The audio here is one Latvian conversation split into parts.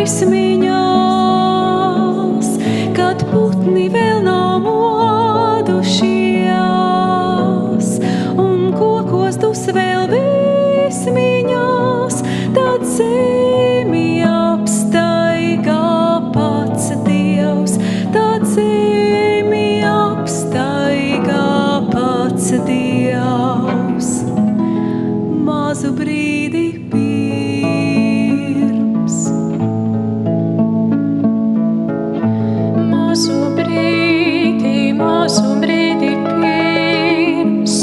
gaismiņās, kad putni vēl nav modušies, un kokos dus vēl vismiņās, tad zemi apstaigā pats Dievs, tad zemi apstaigā pats Dievs. Mazu brīdi pirms, mazu brīdi pirms,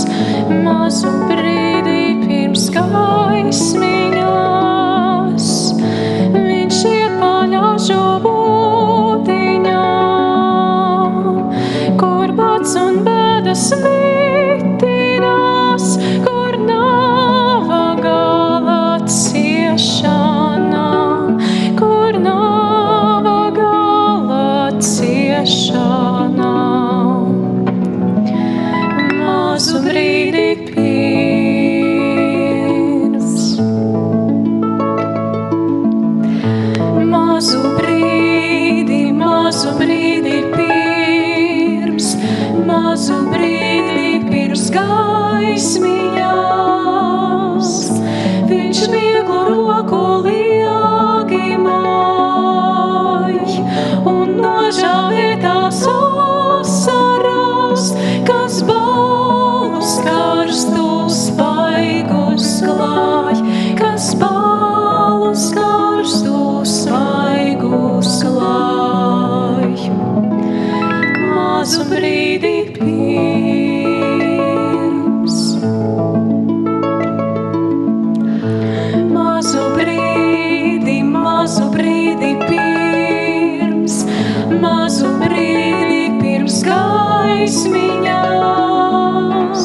mazu brīdi pirms gaismiņās, viņš iet pa ļaužu būtiņām, kur bats un bēdas mitinās, kur nava gala ciešanām, kur nava gala ciešanām. Mazu brīdi pirms, mazu brīdi pirms, mazu brīdi pirms gaismiņās, viņš vieglu roku liegi māj, un nožāvētās asaras, kas balus karstus vaigus klāj, kas balus karstus vaigus klāj. Mazu brīdi pirms, mazu brīdi pirms, mazu brīdi pirms gaismiņās,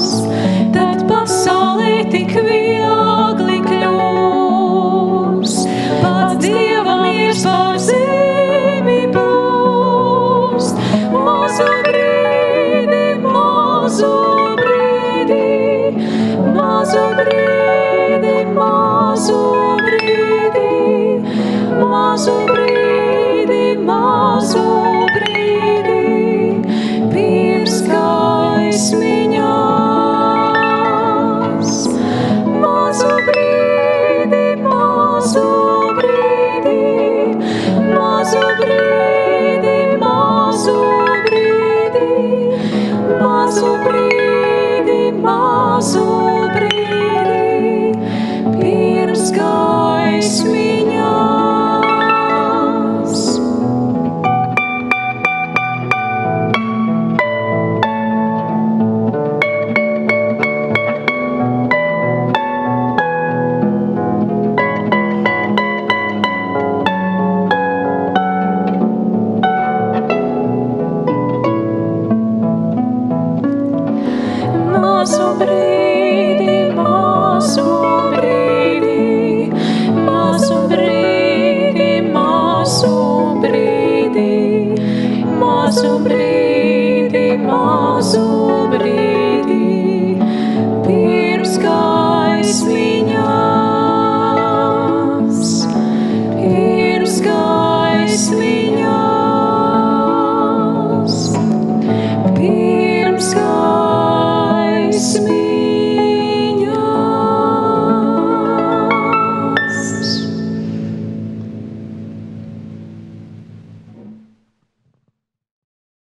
tad pasaulē tik viegli kļūs, pats Dieva miers pār zemi plūst. Mazu brīdi, mazu brīdi, mazu brīdi, mazu brīdi, mazu brīdi, mazu brīdi, pirms gaismiņās.